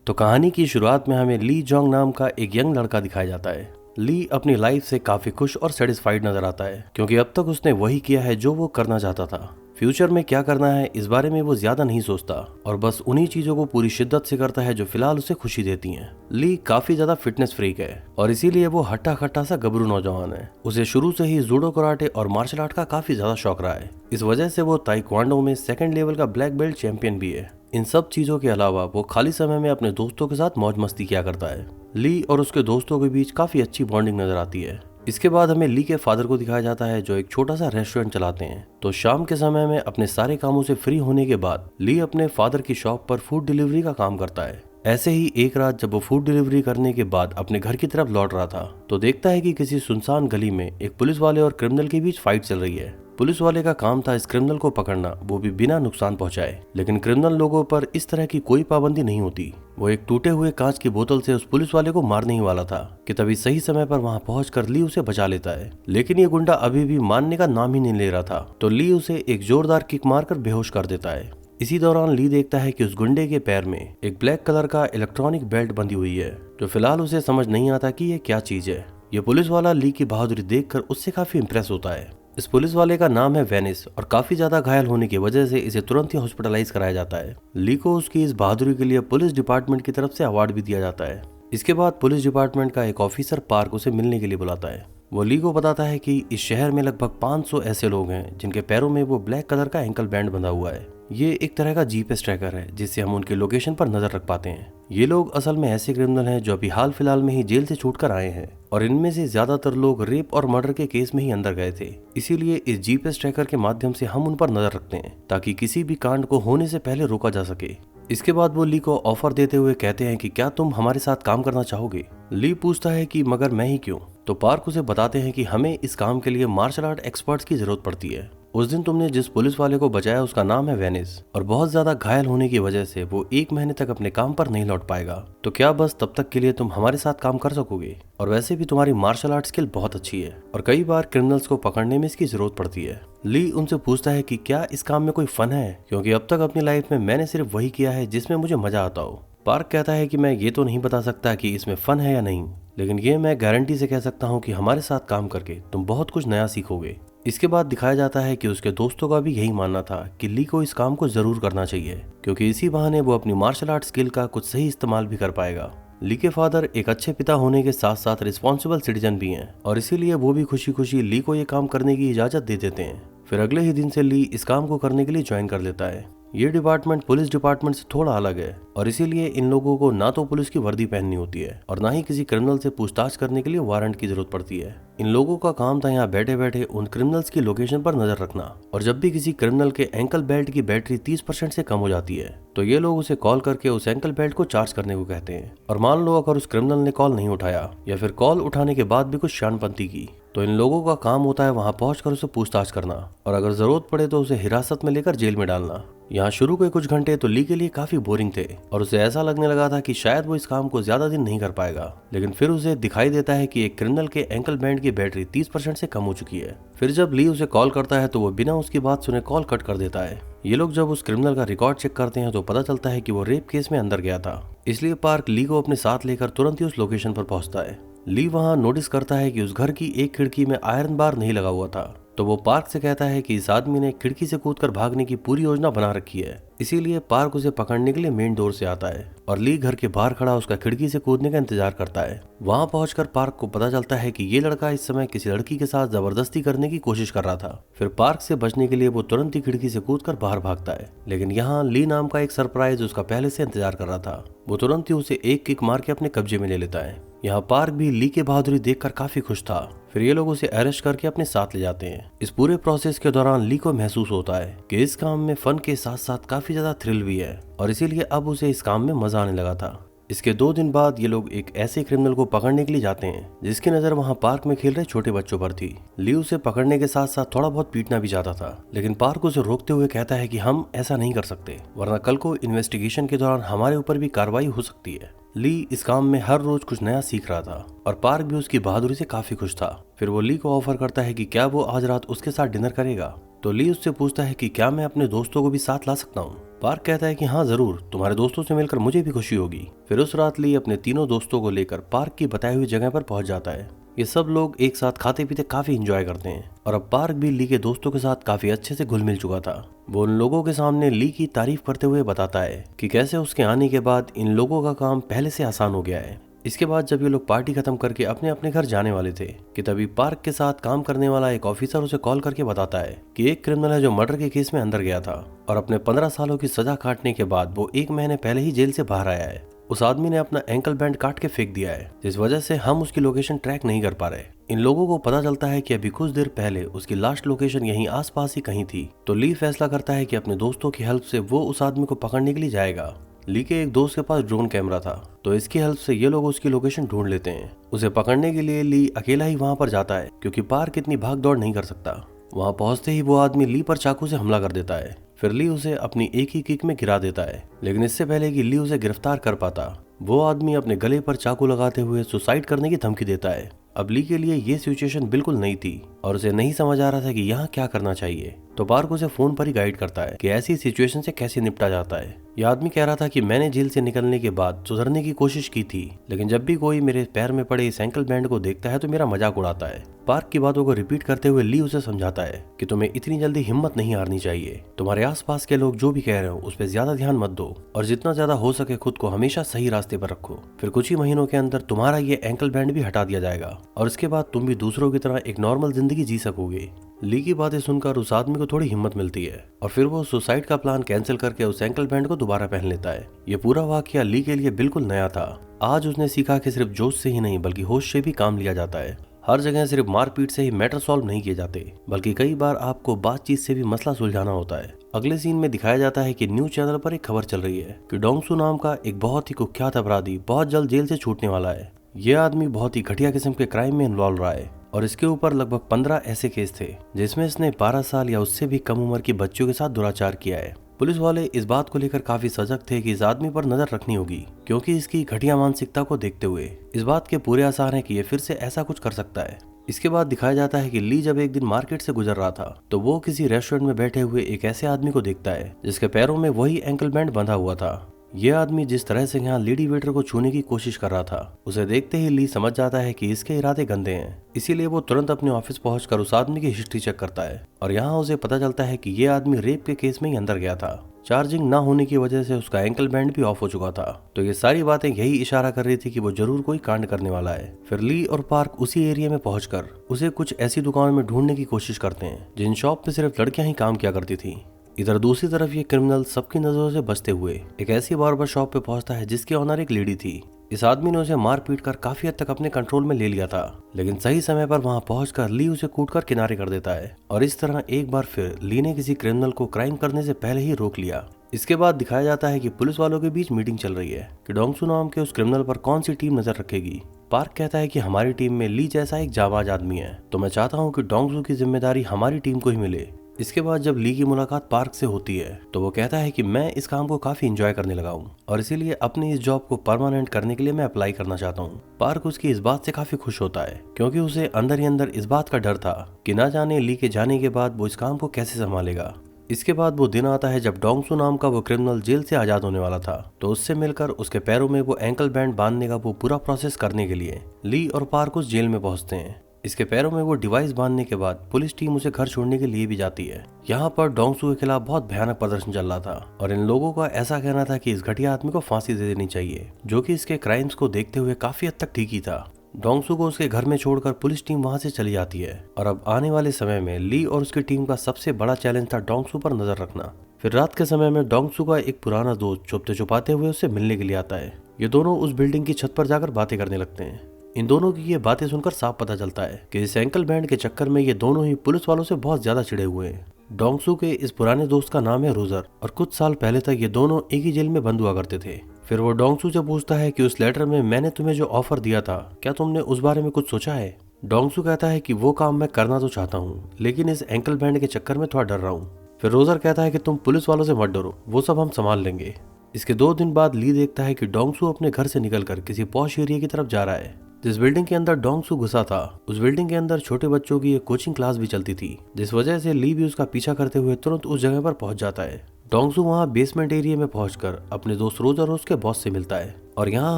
तो कहानी की शुरुआत में हमें ली जोंग नाम का एक यंग लड़का दिखाया जाता है। ली अपनी लाइफ से काफी खुश और सेटिस्फाइड नजर आता है क्योंकि अब तक उसने वही किया है जो वो करना चाहता था। फ्यूचर में क्या करना है इस बारे में वो ज्यादा नहीं सोचता और बस उन्हीं चीजों को पूरी शिद्दत से करता है जो फिलहाल उसे खुशी देती हैं। ली काफी ज्यादा फिटनेस फ्रीक है और इसीलिए वो हट्टा खट्टा सा गबरू नौजवान है। उसे शुरू से ही जूडो कराटे और मार्शल आर्ट का काफी ज्यादा शौक रहा है। इस वजह से वो ताइक्वांडो में सेकंड लेवल का ब्लैक बेल्ट चैंपियन भी है। इन सब चीजों के अलावा वो खाली समय में अपने दोस्तों के साथ मौज मस्ती किया करता है। ली और उसके दोस्तों के बीच काफी अच्छी बॉन्डिंग नजर आती है। इसके बाद हमें ली के फादर को दिखाया जाता है जो एक छोटा सा रेस्टोरेंट चलाते हैं। तो शाम के समय में अपने सारे कामों से फ्री होने के बाद ली अपने फादर की शॉप पर फूड डिलीवरी का काम करता है। ऐसे ही एक रात जब वो फूड डिलीवरी करने के बाद अपने घर की तरफ लौट रहा था तो देखता है कि किसी सुनसान गली में एक पुलिस वाले और क्रिमिनल के बीच फाइट चल रही है। पुलिस वाले का काम था इस क्रिमिनल को पकड़ना, वो भी बिना नुकसान पहुंचाए। लेकिन क्रिमिनल लोगों पर इस तरह की कोई पाबंदी नहीं होती। वो एक टूटे हुए कांच की बोतल से उस पुलिस वाले को मारने ही वाला था कि तभी सही समय पर वहां पहुंचकर ली उसे बचा लेता है। लेकिन ये गुंडा अभी भी मानने का नाम ही नहीं ले रहा था तो ली उसे एक जोरदार किक मारकर बेहोश कर देता है। इसी दौरान ली देखता है कि उस गुंडे के पैर में एक ब्लैक कलर का इलेक्ट्रॉनिक बेल्ट बंधी हुई है जो फिलहाल उसे समझ नहीं आता कि ये क्या चीज है। ये पुलिस वाला ली की बहादुरी देखकर उससे काफी इंप्रेस होता है। इस पुलिस वाले का नाम है वेनिस और काफी ज्यादा घायल होने की वजह से इसे तुरंत ही हॉस्पिटलाइज कराया जाता है। ली को उसकी इस बहादुरी के लिए पुलिस डिपार्टमेंट की तरफ से अवार्ड भी दिया जाता है। इसके बाद पुलिस डिपार्टमेंट का एक ऑफिसर पार्क उसे मिलने के लिए बुलाता है। वो ली को बताता है कि इस शहर में लगभग 500 ऐसे लोग हैं जिनके पैरों में वो ब्लैक कलर का एंकल बैंड बंधा हुआ है। ये एक तरह का जीपीएस ट्रैकर है जिससे हम उनके लोकेशन पर नजर रख पाते हैं। ये लोग असल में ऐसे क्रिमिनल हैं जो अभी हाल फिलहाल में ही जेल से छूटकर आए हैं और इनमें से ज्यादातर लोग रेप और मर्डर के केस में ही अंदर गए थे। इसीलिए इस जीपीएस ट्रैकर के माध्यम से हम उन पर नजर रखते हैं ताकि किसी भी कांड को होने से पहले रोका जा सके। इसके बाद वो ली को ऑफर देते हुए कहते हैं कि क्या तुम हमारे साथ काम करना चाहोगे। ली पूछता है कि मगर मैं ही क्यों। तो पार्क उसे बताते हैं कि हमें इस काम के लिए मार्शल आर्ट एक्सपर्ट्स की जरूरत पड़ती है। उस दिन तुमने जिस पुलिस वाले को बचाया उसका नाम है वेनिस और बहुत ज्यादा घायल होने की वजह से वो 1 महीने तक अपने काम पर नहीं लौट पाएगा। तो क्या बस तब तक के लिए तुम हमारे साथ काम कर सकोगे? और वैसे भी तुम्हारी मार्शल आर्ट स्किल बहुत अच्छी है और कई बार क्रिमिनल्स को पकड़ने में इसकी जरूरत पड़ती है। ली उनसे पूछता है कि क्या इस काम में कोई फन है क्योंकि अब तक अपनी लाइफ में मैंने सिर्फ वही किया है जिसमें मुझे मजा आता हो। पार्क कहता है कि मैं ये तो नहीं बता सकता कि इसमें फन है या नहीं, लेकिन ये मैं गारंटी से कह सकता हूँ कि हमारे साथ काम करके तुम बहुत कुछ नया सीखोगे। इसके बाद दिखाया जाता है कि उसके दोस्तों का भी यही मानना था कि ली को इस काम को जरूर करना चाहिए क्योंकि इसी बहाने वो अपनी मार्शल आर्ट स्किल का कुछ सही इस्तेमाल भी कर पाएगा। ली के फादर एक अच्छे पिता होने के साथ साथ रिस्पॉन्सिबल सिटीजन भी हैं और इसीलिए वो भी खुशी खुशी ली को ये काम करने की इजाजत दे देते हैं। फिर अगले ही दिन से ली इस काम को करने के लिए ज्वाइन कर लेता है। ये डिपार्टमेंट पुलिस डिपार्टमेंट से थोड़ा अलग है और इसीलिए इन लोगों को ना तो पुलिस की वर्दी पहननी होती है और ना ही किसी क्रिमिनल से पूछताछ करने के लिए वारंट की जरूरत पड़ती है। इन लोगों का काम था यहाँ बैठे बैठे उन क्रिमिनल्स की लोकेशन पर नजर रखना और जब भी किसी क्रिमिनल के एंकल बेल्ट की बैटरी 30% से कम हो जाती है तो ये लोग उसे कॉल करके उस एंकल बेल्ट को चार्ज करने को कहते हैं। और मान लो अगर उस क्रिमिनल ने कॉल नहीं उठाया या फिर कॉल उठाने के बाद भी कुछ शानपंती की तो इन लोगों का काम होता है वहां पहुंचकर उसे पूछताछ करना और अगर जरूरत पड़े तो उसे हिरासत में लेकर जेल में डालना। यहाँ शुरू के कुछ घंटे तो ली के लिए काफी बोरिंग थे और उसे ऐसा लगने लगा था कि शायद वो इस काम को ज्यादा दिन नहीं कर पाएगा। लेकिन फिर उसे दिखाई देता है कि एक क्रिमिनल के एंकल बैंड की बैटरी 30% से कम हो चुकी है। फिर जब ली उसे कॉल करता है तो वो बिना उसकी बात सुने कॉल कट कर देता है। ये लोग जब उस क्रिमिनल का रिकॉर्ड चेक करते हैं तो पता चलता है कि वो रेप केस में अंदर गया था। इसलिए पार्क ली को अपने साथ लेकर तुरंत ही उस लोकेशन पर पहुंचता है। ली वहां नोटिस करता है कि उस घर की एक खिड़की में आयरन बार नहीं लगा हुआ था तो वो पार्क से कहता है कि इस आदमी ने खिड़की से कूदकर भागने की पूरी योजना बना रखी है। इसीलिए पार्क उसे पकड़ने के लिए मेन डोर से आता है और ली घर के बाहर खड़ा उसका खिड़की से कूदने का इंतजार करता है। वहां पहुंचकर पार्क को पता चलता है कि ये लड़का इस समय किसी लड़की के साथ जबरदस्ती करने की कोशिश कर रहा था। फिर पार्क से बचने के लिए वो तुरंत ही खिड़की से कूदकर बाहर भागता है। लेकिन यहाँ ली नाम का एक सरप्राइज उसका पहले से इंतजार कर रहा था। वो तुरंत ही उसे एक किक मार के अपने कब्जे में ले लेता है। यहाँ पार्क भी ली की बहादुरी देखकर काफी खुश था। फिर ये लोग उसे अरेस्ट करके अपने साथ ले जाते हैं। इस पूरे प्रोसेस के दौरान ली को महसूस होता है कि इस काम में फन के साथ साथ काफी ज्यादा थ्रिल भी है और इसीलिए अब उसे इस काम में मजा आने लगा था। इसके 2 दिन बाद ये लोग एक ऐसे क्रिमिनल को पकड़ने के लिए जाते हैं जिसकी नजर वहाँ पार्क में खेल रहे छोटे बच्चों पर थी। ली उसे पकड़ने के साथ साथ थोड़ा बहुत पीटना भी चाहता था लेकिन पार्क उसे रोकते हुए कहता है कि हम ऐसा नहीं कर सकते वरना कल को इन्वेस्टिगेशन के दौरान हमारे ऊपर भी कार्रवाई हो सकती है। ली इस काम में हर रोज कुछ नया सीख रहा था और पार्क भी उसकी बहादुरी से काफी खुश था। फिर वो ली को ऑफर करता है कि क्या वो आज रात उसके साथ डिनर करेगा तो ली उससे पूछता है कि क्या मैं अपने दोस्तों को भी साथ ला सकता हूँ। पार्क कहता है कि हाँ जरूर, तुम्हारे दोस्तों से मिलकर मुझे भी खुशी होगी। फिर उस रात ली अपने तीनों दोस्तों को लेकर पार्क की बताई हुई जगह पर पहुंच जाता है। ये सब लोग एक साथ खाते पीते काफी इंजॉय करते हैं और अब पार्क भी ली के दोस्तों के साथ काफी अच्छे से घुल मिल चुका था। वो उन लोगों के सामने ली की तारीफ करते हुए बताता है कि कैसे उसके आने के बाद इन लोगों का काम पहले से आसान हो गया है। इसके बाद जब ये लोग पार्टी खत्म करके अपने अपने घर जाने वाले थे कि तभी पार्क के साथ काम करने वाला एक ऑफिसर उसे कॉल करके बताता है कि एक क्रिमिनल है जो मर्डर के केस में अंदर गया था और अपने 15 सालों की सजा काटने के बाद वो 1 महीने पहले ही जेल से बाहर आया है। उस आदमी ने अपना एंकल बैंड काट के फेंक दिया है, जिस वजह से हम उसकी लोकेशन ट्रैक नहीं कर पा रहे। इन लोगों को पता चलता है कि अभी कुछ देर पहले उसकी लास्ट लोकेशन यहीं आसपास ही कहीं थी। तो ली फैसला करता है कि अपने दोस्तों की हेल्प से वो उस आदमी को पकड़ने के लिए जाएगा। ली के एक दोस्त के पास ड्रोन कैमरा था, तो इसकी हेल्प से ये लोग उसकी लोकेशन ढूंढ लेते हैं। उसे पकड़ने के लिए ली अकेला ही वहां पर जाता है क्योंकि पार्क इतनी भाग दौड़ नहीं कर सकता। वहां पहुंचते ही वो आदमी ली पर चाकू से हमला कर देता है। फिर ली उसे अपनी एक ही किक में गिरा देता है, लेकिन इससे पहले कि ली उसे गिरफ्तार कर पाता, वो आदमी अपने गले पर चाकू लगाते हुए सुसाइड करने की धमकी देता है। अब ली के लिए ये सिचुएशन बिल्कुल नई थी और उसे नहीं समझ आ रहा था कि यहाँ क्या करना चाहिए। तो पार्क उसे फोन पर ही गाइड करता है कि ऐसी सिचुएशन से कैसे निपटा जाता है। यह आदमी कह रहा था कि मैंने जेल से निकलने के बाद सुधरने की कोशिश की थी, लेकिन जब भी कोई मेरे पैर में पड़े इस एंकल बैंड को देखता है तो मेरा मजाक उड़ाता है। पार्क की बातों को रिपीट करते हुए ली उसे समझाता है कि तुम्हें इतनी जल्दी हिम्मत नहीं हारनी चाहिए। तुम्हारे आसपास के लोग जो भी कह रहे हो उस पर ज्यादा ध्यान मत दो और जितना ज्यादा हो सके खुद को हमेशा सही रास्ते पर रखो। फिर कुछ ही महीनों के अंदर तुम्हारा ये एंकल बैंड भी हटा दिया जाएगा और इसके बाद तुम भी दूसरों की तरह एक नॉर्मल जिंदगी जी सकोगे। ली की बातें सुनकर उस आदमी को थोड़ी हिम्मत मिलती है और फिर वो सुसाइड का प्लान कैंसिल करके उस एंकल बैंड को दोबारा पहन लेता है। ये पूरा वाकया ली के लिए बिल्कुल नया था। आज उसने सीखा कि सिर्फ जोश से ही नहीं बल्कि होश से भी काम लिया जाता है। हर जगह सिर्फ मारपीट से ही मैटर सॉल्व नहीं किए जाते, बल्कि कई बार आपको बातचीत से भी मसला सुलझाना होता है। अगले सीन में दिखाया जाता है कि न्यूज चैनल पर एक खबर चल रही है कि डोंगसू नाम का एक बहुत ही कुख्यात अपराधी बहुत जल्द जेल से छूटने वाला है। यह आदमी बहुत ही घटिया किस्म के क्राइम में इन्वॉल्व रहा है और इसके ऊपर लगभग 15 ऐसे केस थे जिसमें इसने 12 साल या उससे भी कम उम्र की बच्चियों के साथ दुराचार किया है। पुलिस वाले इस बात को लेकर काफी सजग थे कि इस आदमी पर नजर रखनी होगी, क्योंकि इसकी घटिया मानसिकता को देखते हुए इस बात के पूरे आसार हैं कि ये फिर से ऐसा कुछ कर सकता है। इसके बाद दिखाया जाता है कि ली जब एक दिन मार्केट से गुजर रहा था तो वो किसी रेस्टोरेंट में बैठे हुए एक ऐसे आदमी को देखता है जिसके पैरों में वही एंकल बैंड बंधा हुआ था। यह आदमी जिस तरह से यहाँ लेडी वेटर को छूने की कोशिश कर रहा था, उसे देखते ही ली समझ जाता है कि इसके इरादे गंदे हैं। इसीलिए वो तुरंत अपने ऑफिस पहुंचकर उस आदमी की हिस्ट्री चेक करता है और यहाँ उसे पता चलता है कि यह आदमी रेप के केस में ही अंदर गया था। चार्जिंग ना होने की वजह से उसका एंकल बैंड भी ऑफ हो चुका था। तो ये सारी बातें यही इशारा कर रही थी कि वो जरूर कोई कांड करने वाला है। फिर ली और पार्क उसी एरिया में पहुंचकर उसे कुछ ऐसी दुकानों में ढूंढने की कोशिश करते हैं जिन शॉप में सिर्फ लड़कियां ही काम किया करती थी। इधर दूसरी तरफ ये क्रिमिनल सबकी नजरों से बचते हुए एक ऐसी बार्बर शॉप पे पहुंचता है जिसकी ऑनर एक लेडी थी। इस आदमी ने उसे मार पीट कर काफी हद तक अपने कंट्रोल में ले लिया था, लेकिन सही समय पर वहां पहुंचकर ली उसे कूटकर किनारे कर देता है और इस तरह एक बार फिर ली ने किसी क्रिमिनल को क्राइम करने से पहले ही रोक लिया। इसके बाद दिखाया जाता है कि पुलिस वालों के बीच मीटिंग चल रही है कि डोंगसू नाम के उस क्रिमिनल पर कौन सी टीम नजर रखेगी। पार्क कहता है कि हमारी टीम में ली जैसा एक जाबाज आदमी है, तो मैं चाहता हूँ कि डोंगसू की जिम्मेदारी हमारी टीम को ही मिले। इसके बाद जब ली की मुलाकात पार्क से होती है तो वो कहता है कि मैं इस काम को काफी एंजॉय करने लगा हूँ और इसीलिए अपनी इस जॉब को परमानेंट करने के लिए मैं अप्लाई करना चाहता हूँ। पार्क उसकी इस बात से काफी खुश होता है क्योंकि उसे अंदर ही अंदर इस बात का डर था कि ना जाने ली के जाने के बाद वो इस काम को कैसे संभालेगा। इसके बाद वो दिन आता है जब डोंगसू नाम का वो क्रिमिनल जेल से आजाद होने वाला था, तो उससे मिलकर उसके पैरों में वो एंकल बैंड बांधने का वो पूरा प्रोसेस करने के लिए ली और पार्क उस जेल में पहुंचते हैं। इसके पैरों में वो डिवाइस बांधने के बाद पुलिस टीम उसे घर छोड़ने के लिए भी जाती है। यहाँ पर डोंगसू के खिलाफ बहुत भयानक प्रदर्शन चल रहा था और इन लोगों का ऐसा कहना था कि इस घटिया आदमी को फांसी दे देनी चाहिए, जो कि इसके क्राइम्स को देखते हुए काफी हद तक ठीक ही था। डोंगसू को उसके घर में छोड़कर पुलिस टीम वहां से चली जाती है और अब आने वाले समय में ली और उसकी टीम का सबसे बड़ा चैलेंज था डोंगसू पर नजर रखना। फिर रात के समय में डोंगसू का एक पुराना दोस्त छुपते छुपाते हुए उससे मिलने के लिए आता है। ये दोनों उस बिल्डिंग की छत पर जाकर बातें करने लगते हैं। इन दोनों की ये बातें सुनकर साफ पता चलता है कि इस एंकल बैंड के चक्कर में ये दोनों ही पुलिस वालों से बहुत ज्यादा चिढ़े हुए हैं। डोंगसू के इस पुराने दोस्त का नाम है रोजर और कुछ साल पहले तक ये दोनों एक ही जेल में बंद हुआ करते थे। फिर वो डोंगसू से पूछता है कि उस लेटर में मैंने तुम्हें जो ऑफर दिया था, क्या तुमने उस बारे में कुछ सोचा है। डोंगसू कहता है कि वो काम मैं करना तो चाहता हूँ, लेकिन इस एंकल बैंड के चक्कर में थोड़ा डर रहा हूँ। फिर रोजर कहता है कि तुम पुलिस वालों से मत डरो, वो सब हम संभाल लेंगे। इसके 2 दिन बाद ली देखता है कि डोंगसू अपने घर से निकलकर किसी पॉश एरिया की तरफ जा रहा है। जिस बिल्डिंग के अंदर डोंगसू घुसा था उस बिल्डिंग के अंदर छोटे बच्चों की एक कोचिंग क्लास भी चलती थी, जिस वजह से ली भी उसका पीछा करते हुए तुरंत उस जगह पर पहुंच जाता है। डोंगसू वहां बेसमेंट एरिया में पहुंचकर अपने दोस्त रोजर और उसके बॉस से मिलता है और यहाँ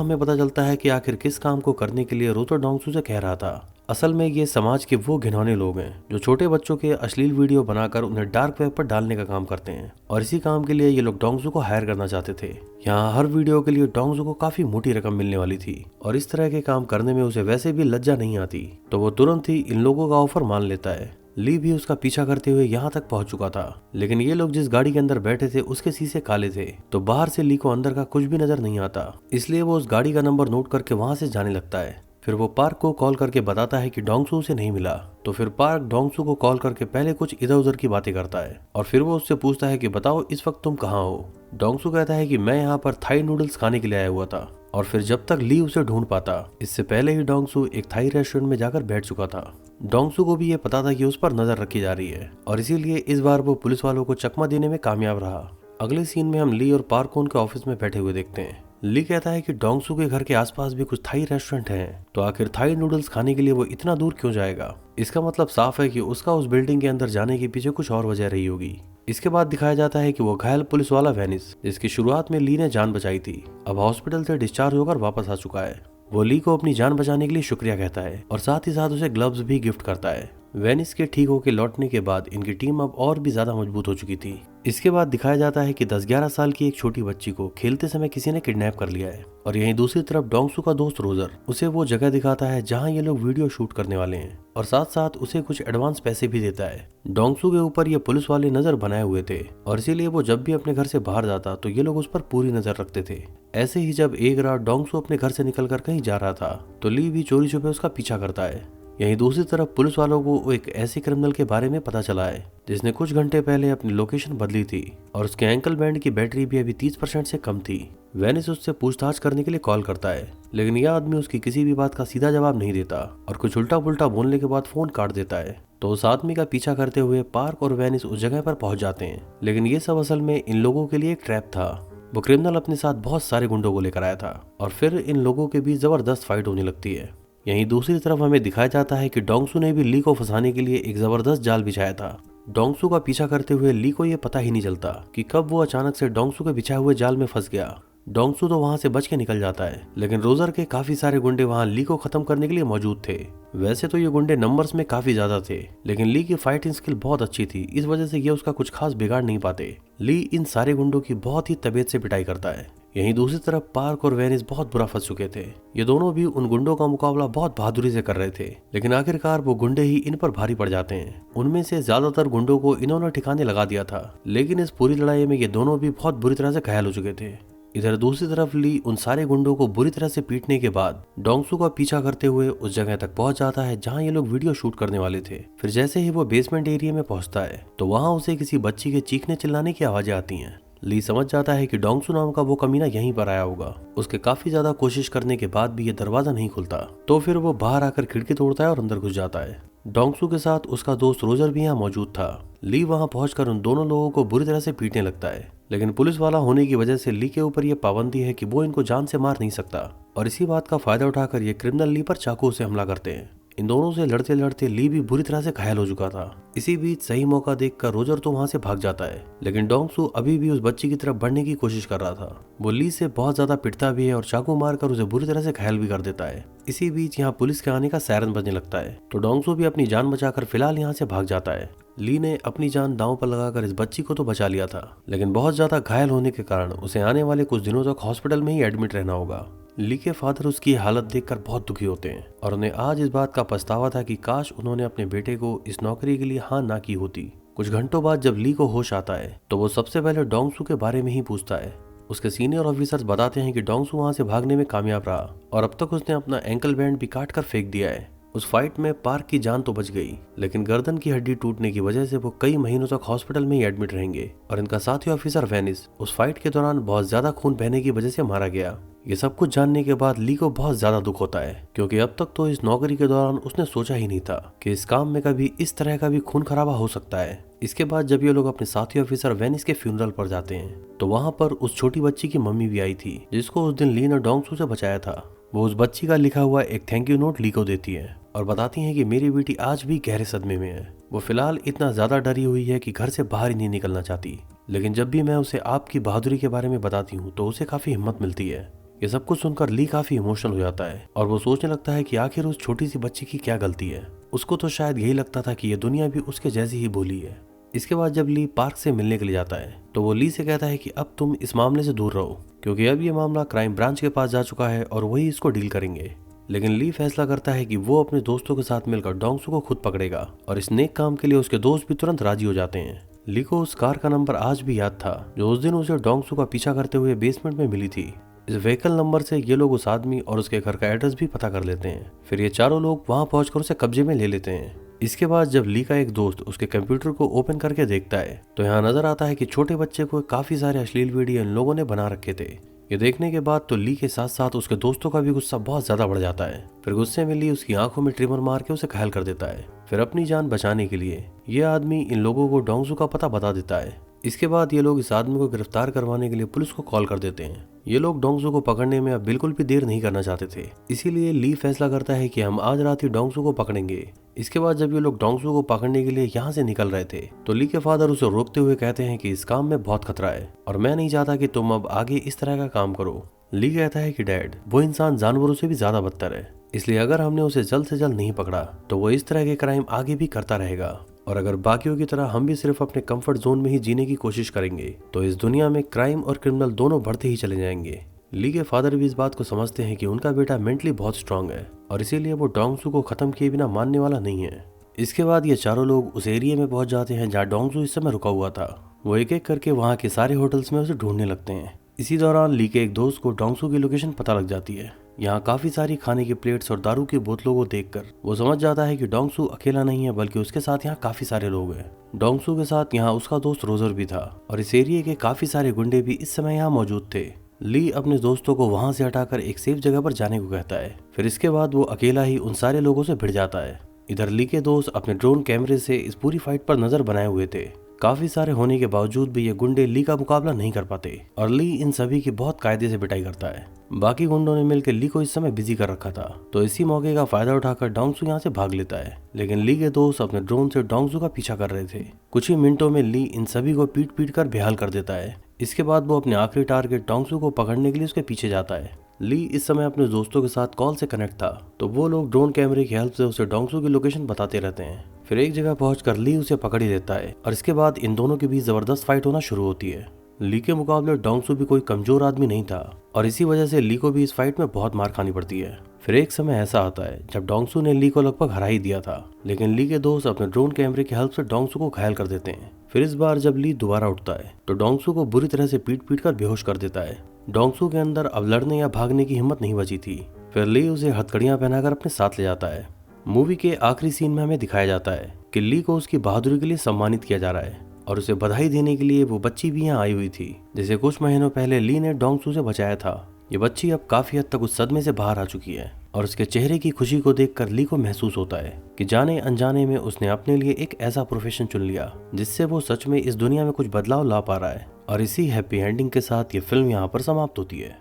हमें पता चलता है कि आखिर किस काम को करने के लिए रोजर डोंगसू से कह रहा था। असल में ये समाज के वो घिनौने लोग हैं जो छोटे बच्चों के अश्लील वीडियो बनाकर उन्हें डार्क वेब पर डालने का काम करते हैं और इसी काम के लिए ये लोग डोंगसू को हायर करना चाहते थे। यहाँ हर वीडियो के लिए डोंगसू को काफी मोटी रकम मिलने वाली थी और इस तरह के काम करने में उसे वैसे भी लज्जा नहीं आती, तो वो तुरंत ही इन लोगों का ऑफर मान लेता है। ली भी उसका पीछा करते हुए यहाँ तक पहुंच चुका था, लेकिन ये लोग जिस गाड़ी के अंदर बैठे थे उसके शीशे काले थे, तो बाहर से ली को अंदर का कुछ भी नजर नहीं आता। इसलिए वो उस गाड़ी का नंबर नोट करके वहां से जाने लगता है। फिर वो पार्क को कॉल करके बताता है कि डोंगसू उसे नहीं मिला, तो फिर पार्क डोंगसू को कॉल करके पहले कुछ इधर उधर की बातें करता है और फिर वो उससे पूछता है कि बताओ इस वक्त तुम कहाँ हो। डोंगसू कहता है कि मैं यहाँ पर थाई नूडल्स खाने के लिए आया हुआ था और फिर जब तक ली उसे ढूंढ पाता इससे पहले ही डोंगसू एक थाई रेस्टोरेंट में जाकर बैठ चुका था। डोंगसू को भी ये पता था कि उस पर नजर रखी जा रही है और इसीलिए इस बार वो पुलिस वालों को चकमा देने में कामयाब रहा। अगले सीन में हम ली और पार्क को उनके ऑफिस में बैठे हुए देखते हैं। ली कहता है कि डोंगसू के घर के आसपास भी कुछ थाई रेस्टोरेंट हैं, तो आखिर थाई नूडल्स खाने के लिए वो इतना दूर क्यों जाएगा। इसका मतलब साफ है कि उसका उस बिल्डिंग के अंदर जाने के पीछे कुछ और वजह रही होगी। इसके बाद दिखाया जाता है कि वो घायल पुलिस वाला वेनिस, जिसकी शुरुआत में ली ने जान बचाई थी, अब हॉस्पिटल से डिस्चार्ज होकर वापस आ चुका है। वो ली को अपनी जान बचाने के लिए शुक्रिया कहता है और साथ ही साथ उसे ग्लव्स भी गिफ्ट करता है। वेनिस के ठीक होकर लौटने के बाद इनकी टीम अब और भी ज्यादा मजबूत हो चुकी थी। इसके बाद दिखाया जाता है कि 10-11 साल की एक छोटी बच्ची को खेलते समय किसी ने किडनैप कर लिया है और यहीं दूसरी तरफ डोंगसू का दोस्त रोजर उसे वो जगह दिखाता है जहां ये लोग वीडियो शूट करने वाले हैं और साथ साथ उसे कुछ एडवांस पैसे भी देता है। डोंगसू के ऊपर ये पुलिस वाले नजर बनाए हुए थे और इसीलिए वो जब भी अपने घर से बाहर जाता तो ये लोग उस पर पूरी नजर रखते थे। ऐसे ही जब एक रात डोंगसू अपने घर से निकलकर कहीं जा रहा था तो ली भी चोरी छुपे उसका पीछा करता है। यहीं दूसरी तरफ पुलिस वालों को एक ऐसे क्रिमिनल के बारे में पता चला है जिसने कुछ घंटे पहले अपनी लोकेशन बदली थी और उसके एंकल बैंड की बैटरी भी अभी 30% से कम थी। वेनिस उससे पूछताछ करने के लिए कॉल करता है, लेकिन यह आदमी उसकी किसी भी बात का सीधा जवाब नहीं देता और कुछ उल्टा पुल्टा बोलने के बाद फोन काट देता है। तो उस आदमी का पीछा करते हुए पार्क और वेनिस उस जगह पर पहुंच जाते हैं, लेकिन ये सब असल में इन लोगों के लिए एक ट्रैप था। वो क्रिमिनल अपने साथ बहुत सारे गुंडों को लेकर आया था और फिर इन लोगों के बीच जबरदस्त फाइट होने लगती है। यहीं दूसरी तरफ हमें दिखाया जाता है कि डोंगसू ने भी ली को फंसाने के लिए एक जबरदस्त जाल बिछाया था। डोंगसू का पीछा करते हुए ली को यह पता ही नहीं चलता कि कब वो अचानक से डोंगसू के बिछाए हुए जाल में फंस गया। डोंगसू तो वहां से बच के निकल जाता है, लेकिन रोजर के काफी सारे गुंडे वहां ली को खत्म करने के लिए मौजूद थे। वैसे तो ये गुंडे नंबर्स में काफी ज्यादा थे, लेकिन ली की फाइटिंग स्किल बहुत अच्छी थी, इस वजह से ये उसका कुछ खास बिगाड़ नहीं पाते। ली इन सारे गुंडों की बहुत ही तबीयत से पिटाई करता है। यहीं दूसरी तरफ पार्क और वेनिस बहुत बुरा फंस चुके थे। ये दोनों भी उन गुंडों का मुकाबला बहुत बहादुरी से कर रहे थे, लेकिन आखिरकार वो गुंडे ही इन पर भारी पड़ जाते हैं। उनमें से ज्यादातर गुंडों को इन्होंने ठिकाने लगा दिया था, लेकिन इस पूरी लड़ाई में ये दोनों भी बहुत बुरी तरह से घायल हो चुके थे। इधर दूसरी तरफ ली उन सारे गुंडों को बुरी तरह से पीटने के बाद डोंगसू का पीछा करते हुए उस जगह तक पहुंच जाता है जहां ये लोग वीडियो शूट करने वाले थे। फिर जैसे ही वो बेसमेंट एरिया में पहुंचता है तो वहां उसे किसी बच्ची के चीखने चिल्लाने की आवाजें आती हैं। ली समझ जाता है कि डोंगसू नाम का वो कमीना यहीं पर आया होगा। उसके काफी ज्यादा कोशिश करने के बाद भी ये दरवाजा नहीं खुलता, तो फिर वो बाहर आकर खिड़की तोड़ता है और अंदर घुस जाता है। डोंगसू के साथ उसका दोस्त रोजर भी यहाँ मौजूद था। ली वहां पहुंचकर उन दोनों लोगों को बुरी तरह से पीटने लगता है, लेकिन पुलिस वाला होने की वजह से ली के ऊपर यह पाबंदी है कि वो इनको जान से मार नहीं सकता और इसी बात का फायदा उठाकर ये क्रिमिनल ली पर चाकू से हमला करते हैं। इन दोनों से लड़ते लड़ते ली भी बुरी तरह से घायल हो चुका था। इसी बीच सही मौका देखकर रोजर तो वहां से भाग जाता है, लेकिन डोंगसू अभी भी उस बच्ची की तरफ बढ़ने की कोशिश कर रहा था। वो ली से बहुत ज्यादा पिटता भी है और चाकू मारकर उसे बुरी तरह से घायल भी कर देता है। इसी बीच यहाँ पुलिस के आने का सायरन बजने लगता है, तो डोंगसू भी अपनी जान बचाकर फिलहाल यहाँ से भाग जाता है। ली ने अपनी जान दांव पर लगाकर इस बच्ची को तो बचा लिया था, लेकिन बहुत ज्यादा घायल होने के कारण उसे आने वाले कुछ दिनों तक हॉस्पिटल में ही एडमिट रहना होगा। ली के फादर उसकी हालत देखकर बहुत दुखी होते हैं और उन्हें आज इस बात का पछतावा था कि काश उन्होंने अपने बेटे को इस नौकरी के लिए हाँ ना की होती। कुछ घंटों बाद जब ली को होश आता है तो वो सबसे पहले डोंगसू के बारे में ही पूछता है। उसके सीनियर ऑफिसर्स बताते हैं कि डोंगसू वहां से भागने में कामयाब रहा और अब तक उसने अपना एंकल बैंड भी काट कर फेंक दिया है। उस फाइट में पार्क की जान तो बच गई, लेकिन गर्दन की हड्डी टूटने की वजह से वो कई महीनों तक हॉस्पिटल में ही एडमिट रहेंगे और इनका साथी ऑफिसर वेनिस उस फाइट के दौरान बहुत ज्यादा खून बहने की वजह से मारा गया। ये सब कुछ जानने के बाद ली को बहुत ज्यादा दुख होता है, क्योंकि अब तक तो इस नौकरी के दौरान उसने सोचा ही नहीं था कि इस काम में कभी इस तरह का भी खून खराबा हो सकता है। इसके बाद जब ये लोग अपने साथी ऑफिसर वेनिस के फ्यूनरल पर जाते हैं तो वहां पर उस छोटी बच्ची की मम्मी भी आई थी, जिसको उस दिन ली ने डोंगसू से बचाया था। वो उस बच्ची का लिखा हुआ एक थैंक यू नोट ली को देती है और बताती हैं कि मेरी बेटी आज भी गहरे सदमे में है। वो फिलहाल इतना ज्यादा डरी हुई है कि घर से बाहर ही नहीं निकलना चाहती, लेकिन जब भी मैं उसे आपकी बहादुरी के बारे में बताती हूँ तो उसे काफी हिम्मत मिलती है। ये सब कुछ सुनकर ली काफी इमोशनल हो जाता है और वो सोचने लगता है कि आखिर उस छोटी सी बच्ची की क्या गलती है। उसको तो शायद यही लगता था कि ये दुनिया भी उसके जैसी ही भोली है। इसके बाद जब ली पार्क से मिलने के लिए जाता है तो वो ली से कहता है कि अब तुम इस मामले से दूर रहो, क्योंकि अब ये मामला क्राइम ब्रांच के पास जा चुका है और वही इसको डील करेंगे। लेकिन ली फैसला करता है कि वो अपने दोस्तों के साथ मिलकर डोंगसू को खुद पकड़ेगा और इस नेक काम के लिए उसके दोस्त भी तुरंत राजी हो जाते हैं। ली को उस कार का नंबर आज भी याद था जो उस दिन उसे डोंगसू का पीछा करते हुए बेसमेंट में मिली थी। इस व्हीकल नंबर से ये लोग उस आदमी और उसके घर का एड्रेस भी पता कर लेते हैं। फिर ये चारों लोग वहां पहुंचकर उसे कब्जे में ले लेते हैं। इसके बाद जब ली का एक दोस्त उसके कंप्यूटर को ओपन करके देखता है तो यहाँ नजर आता है कि छोटे बच्चे को काफी सारे अश्लील वीडियो इन लोगों ने बना रखे थे। ये देखने के बाद तो ली के साथ साथ उसके दोस्तों का भी गुस्सा बहुत ज्यादा बढ़ जाता है। फिर गुस्से में ली उसकी आंखों में ट्रिमर मार के उसे घायल कर देता है। फिर अपनी जान बचाने के लिए ये आदमी इन लोगों को डोंगसू का पता बता देता है। इसके बाद ये लोग इस आदमी को गिरफ्तार करवाने के लिए पुलिस को कॉल कर देते हैं। ये लोग डोंगसू को पकड़ने में अब बिल्कुल भी देर नहीं करना चाहते थे, इसीलिए ली फैसला करता है कि हम आज रात ही डोंगसू को पकड़ेंगे। इसके बाद जब ये लोग डोंगसू को पकड़ने के लिए यहाँ से निकल रहे थे तो ली के फादर उसे रोकते हुए कहते हैं कि इस काम में बहुत खतरा है और मैं नहीं चाहता कि तुम अब आगे इस तरह का काम करो। ली कहता है कि डैड, वो इंसान जानवरों से भी ज्यादा बदतर है, इसलिए अगर हमने उसे जल्द से जल्द नहीं पकड़ा तो वो इस तरह के क्राइम आगे भी करता रहेगा और अगर बाकियों की तरह हम भी सिर्फ अपने कंफर्ट जोन में ही जीने की कोशिश करेंगे तो इस दुनिया में क्राइम और क्रिमिनल दोनों बढ़ते ही चले जाएंगे। ली के फादर भी इस बात को समझते हैं कि उनका बेटा मेंटली बहुत स्ट्रांग है और इसीलिए वो डोंगसू को खत्म किए बिना मानने वाला नहीं है। इसके बाद ये चारों लोग उस एरिया में पहुंच जाते हैं जहाँ डोंगसू इस समय रुका हुआ था। वो एक एक करके वहाँ के सारे होटल्स में उसे ढूंढने लगते हैं। इसी दौरान ली के एक दोस्त को डोंगसू की लोकेशन पता लग जाती है। यहाँ काफी सारी खाने की प्लेट्स और दारू की बोतलों को देखकर वो समझ जाता है कि डोंगसू अकेला नहीं है बल्कि उसके साथ यहाँ काफी सारे लोग हैं। डोंगसू के साथ यहाँ उसका दोस्त रोजर भी था और इस एरिया के काफी सारे गुंडे भी इस समय यहाँ मौजूद थे। ली अपने दोस्तों को वहां से हटाकर एक सेफ जगह पर जाने को कहता है। फिर इसके बाद वो अकेला ही उन सारे लोगों से भिड़ जाता है। इधर ली के दोस्त अपने ड्रोन कैमरे से इस पूरी फाइट पर नजर बनाए हुए थे। काफी सारे होने के बावजूद भी ये गुंडे ली का मुकाबला नहीं कर पाते और ली इन सभी की बहुत कायदे से पिटाई करता है। बाकी गुंडों ने मिलकर ली को इस समय बिजी कर रखा था, तो इसी मौके का फायदा उठाकर डोंगसू यहाँ से भाग लेता है। लेकिन ली के दोस्त अपने ड्रोन से डोंगसू का पीछा कर रहे थे। कुछ ही मिनटों में ली इन सभी को पीट पीट कर बेहाल कर देता है। इसके बाद वो अपने आखिरी टारगेट डोंगसू को पकड़ने के लिए उसके पीछे जाता है। ली इस समय अपने दोस्तों के साथ कॉल से कनेक्ट था, तो वो लोग ड्रोन कैमरे की हेल्प से उसे डोंगसू की लोकेशन बताते रहते हैं। फिर एक जगह पहुंचकर ली उसे पकड़ ही लेता है और इसके बाद इन दोनों के बीच जबरदस्त फाइट होना शुरू होती है। ली के मुकाबले डोंगसू भी कोई कमजोर आदमी नहीं था और इसी वजह से ली को भी इस फाइट में बहुत मार खानी पड़ती है। फिर एक समय ऐसा आता है जब डोंगसू ने ली को लगभग हरा ही दिया था, लेकिन ली के दोस्त अपने ड्रोन कैमरे की हेल्प से डोंगसू को घायल कर देते हैं। फिर इस बार जब ली दोबारा उठता है तो डोंगसू को बुरी तरह से पीट पीट कर बेहोश कर देता है। डोंगसू के अंदर अब लड़ने या भागने की हिम्मत नहीं बची थी। फिर ली उसे हथकड़ियां पहनाकर अपने साथ ले जाता है। मूवी के आखिरी सीन में हमें दिखाया जाता है कि ली को उसकी बहादुरी के लिए सम्मानित किया जा रहा है और उसे बधाई देने के लिए वो बच्ची भी यहाँ आई हुई थी जिसे कुछ महीनों पहले ली ने डोंगसू से बचाया था। ये बच्ची अब काफी हद तक उस सदमे से बाहर आ चुकी है और उसके चेहरे की खुशी को देखकर ली को महसूस होता है कि जाने अनजाने में उसने अपने लिए एक ऐसा प्रोफेशन चुन लिया जिससे वो सच में इस दुनिया में कुछ बदलाव ला पा रहा है। और इसी हैप्पी एंडिंग के साथ ये फिल्म यहाँ पर समाप्त होती है।